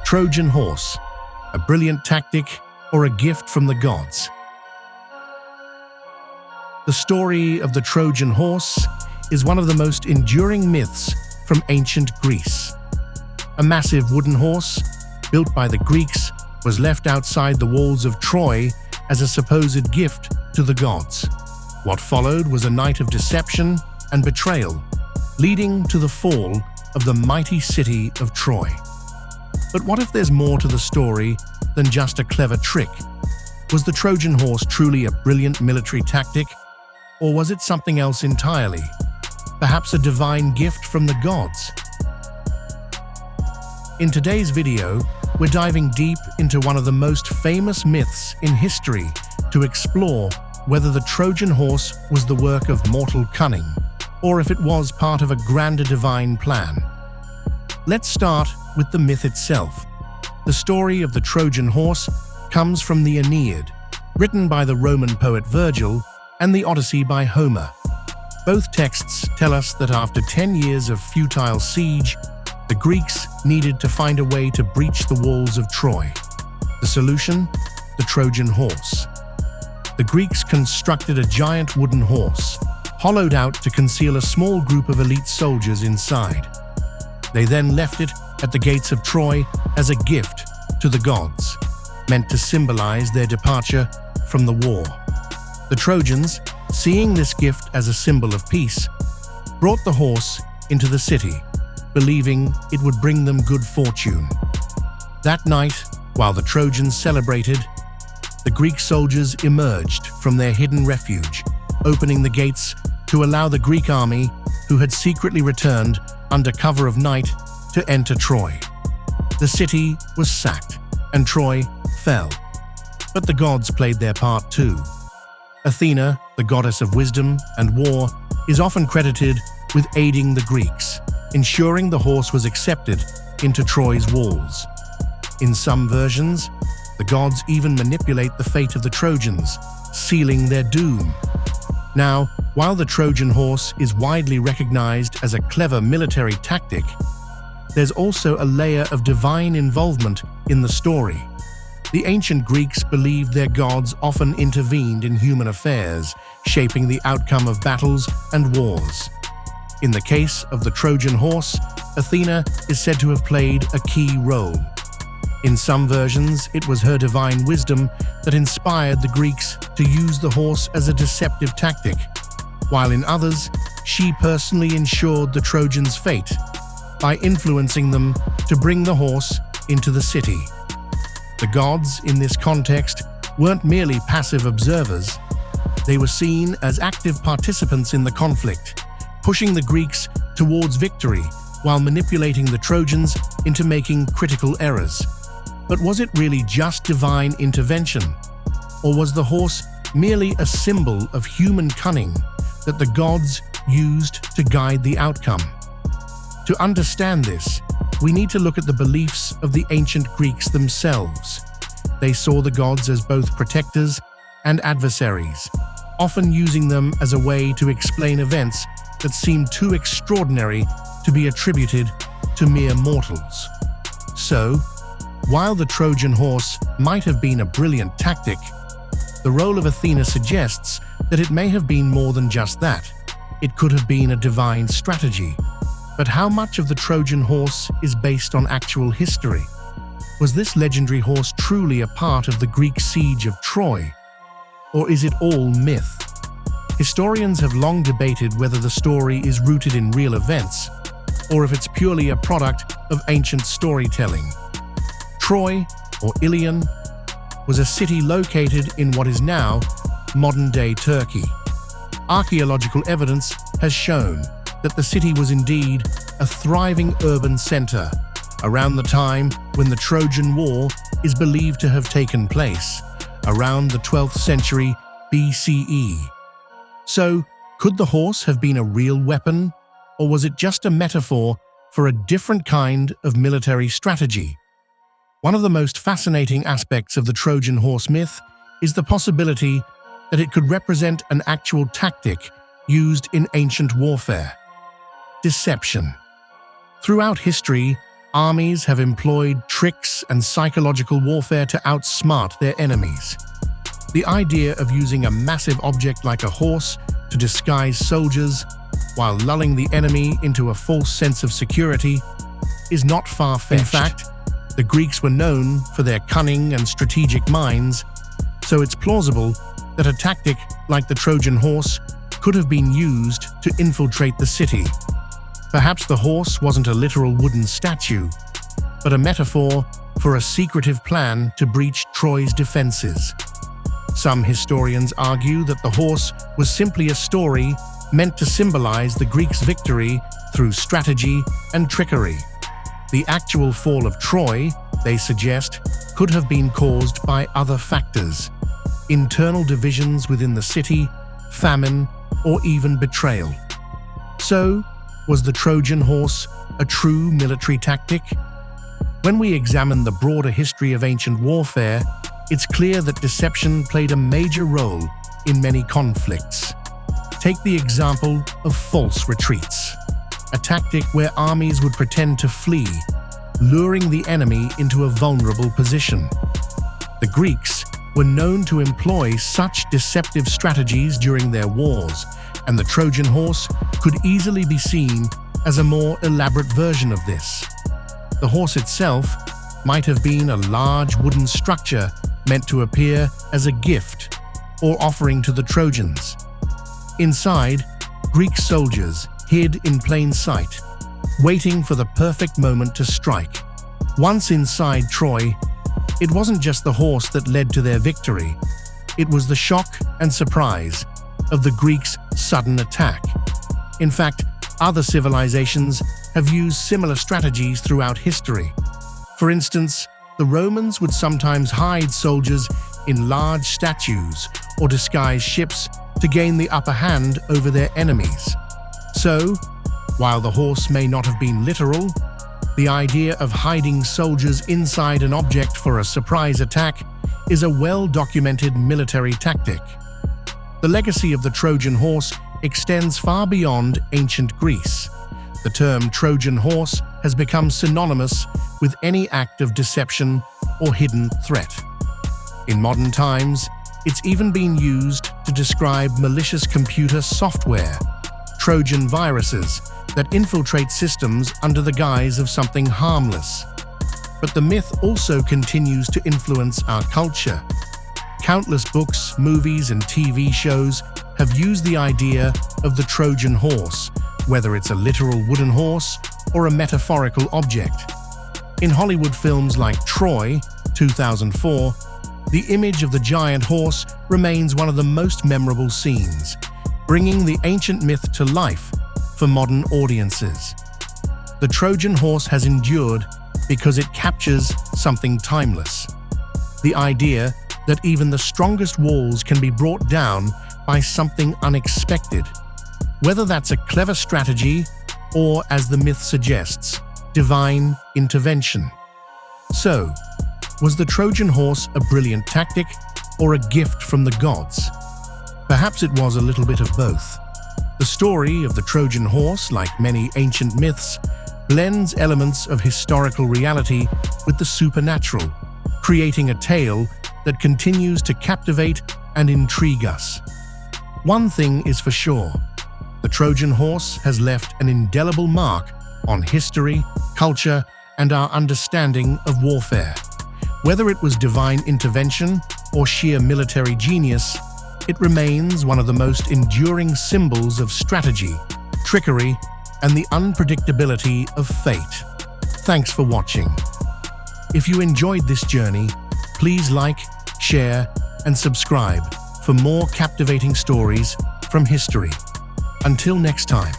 Trojan Horse, a brilliant tactic or a gift from the gods? The story of the Trojan Horse is one of the most enduring myths from ancient Greece. A massive wooden horse, built by the Greeks, was left outside the walls of Troy as a supposed gift to the gods. What followed was a night of deception and betrayal, leading to the fall of the mighty city of Troy. But what if there's more to the story than just a clever trick? Was the Trojan horse truly a brilliant military tactic, or was it something else entirely? Perhaps a divine gift from the gods? In today's video, we're diving deep into one of the most famous myths in history to explore whether the Trojan horse was the work of mortal cunning, or if it was part of a grander divine plan. Let's start with the myth itself. The story of the Trojan horse comes from the Aeneid, written by the Roman poet Virgil, and the Odyssey by Homer. Both texts tell us that after 10 years of futile siege, the Greeks needed to find a way to breach the walls of Troy. The solution? The Trojan horse. The Greeks constructed a giant wooden horse, hollowed out to conceal a small group of elite soldiers inside. They then left it at the gates of Troy as a gift to the gods, meant to symbolize their departure from the war. The Trojans, seeing this gift as a symbol of peace, brought the horse into the city, believing it would bring them good fortune. That night, while the Trojans celebrated, the Greek soldiers emerged from their hidden refuge, opening the gates to allow the Greek army, who had secretly returned under cover of night, to enter Troy. The city was sacked, and Troy fell. But the gods played their part too. Athena, the goddess of wisdom and war, is often credited with aiding the Greeks, ensuring the horse was accepted into Troy's walls. In some versions, the gods even manipulate the fate of the Trojans, sealing their doom. Now, while the Trojan horse is widely recognized as a clever military tactic, there's also a layer of divine involvement in the story. The ancient Greeks believed their gods often intervened in human affairs, shaping the outcome of battles and wars. In the case of the Trojan horse, Athena is said to have played a key role. In some versions, it was her divine wisdom that inspired the Greeks to use the horse as a deceptive tactic, while in others, she personally ensured the Trojans' fate by influencing them to bring the horse into the city. The gods, in this context, weren't merely passive observers. They were seen as active participants in the conflict, pushing the Greeks towards victory while manipulating the Trojans into making critical errors. But was it really just divine intervention? Or was the horse merely a symbol of human cunning that the gods used to guide the outcome? To understand this, we need to look at the beliefs of the ancient Greeks themselves. They saw the gods as both protectors and adversaries, often using them as a way to explain events that seemed too extraordinary to be attributed to mere mortals. So, while the Trojan horse might have been a brilliant tactic, the role of Athena suggests that it may have been more than just that. It could have been a divine strategy. But how much of the Trojan horse is based on actual history? Was this legendary horse truly a part of the Greek siege of Troy? Or is it all myth? Historians have long debated whether the story is rooted in real events, or if it's purely a product of ancient storytelling. Troy, or Ilion, was a city located in what is now modern-day Turkey. Archaeological evidence has shown that the city was indeed a thriving urban center around the time when the Trojan War is believed to have taken place, around the 12th century BCE. So, could the horse have been a real weapon, or was it just a metaphor for a different kind of military strategy? One of the most fascinating aspects of the Trojan horse myth is the possibility that it could represent an actual tactic used in ancient warfare: deception. Throughout history, armies have employed tricks and psychological warfare to outsmart their enemies. The idea of using a massive object like a horse to disguise soldiers while lulling the enemy into a false sense of security is not far-fetched. In fact, the Greeks were known for their cunning and strategic minds, so it's plausible that a tactic like the Trojan horse could have been used to infiltrate the city. Perhaps the horse wasn't a literal wooden statue, but a metaphor for a secretive plan to breach Troy's defenses. Some historians argue that the horse was simply a story meant to symbolize the Greeks' victory through strategy and trickery. The actual fall of Troy, they suggest, could have been caused by other factors: internal divisions within the city, famine, or even betrayal. So, was the Trojan horse a true military tactic? When we examine the broader history of ancient warfare, it's clear that deception played a major role in many conflicts. Take the example of false retreats, a tactic where armies would pretend to flee, luring the enemy into a vulnerable position. The Greeks were known to employ such deceptive strategies during their wars, and the Trojan horse could easily be seen as a more elaborate version of this. The horse itself might have been a large wooden structure meant to appear as a gift or offering to the Trojans. Inside, Greek soldiers hid in plain sight, waiting for the perfect moment to strike. Once inside Troy, it wasn't just the horse that led to their victory. It was the shock and surprise of the Greeks' sudden attack. In fact, other civilizations have used similar strategies throughout history. For instance, the Romans would sometimes hide soldiers in large statues or disguise ships to gain the upper hand over their enemies. So, while the horse may not have been literal, the idea of hiding soldiers inside an object for a surprise attack is a well-documented military tactic. The legacy of the Trojan horse extends far beyond ancient Greece. The term Trojan horse has become synonymous with any act of deception or hidden threat. In modern times, it's even been used to describe malicious computer software, Trojan viruses that infiltrate systems under the guise of something harmless. But the myth also continues to influence our culture. Countless books, movies, and TV shows have used the idea of the Trojan horse, whether it's a literal wooden horse or a metaphorical object. In Hollywood films like Troy, 2004, the image of the giant horse remains one of the most memorable scenes, bringing the ancient myth to life for modern audiences. The Trojan horse has endured because it captures something timeless: the idea that even the strongest walls can be brought down by something unexpected, whether that's a clever strategy or, as the myth suggests, divine intervention. So, was the Trojan horse a brilliant tactic or a gift from the gods? Perhaps it was a little bit of both. The story of the Trojan horse, like many ancient myths, blends elements of historical reality with the supernatural, creating a tale that continues to captivate and intrigue us. One thing is for sure: the Trojan horse has left an indelible mark on history, culture, and our understanding of warfare. Whether it was divine intervention or sheer military genius, it remains one of the most enduring symbols of strategy, trickery, and the unpredictability of fate. Thanks for watching. If you enjoyed this journey, please like, share, and subscribe for more captivating stories from history. Until next time.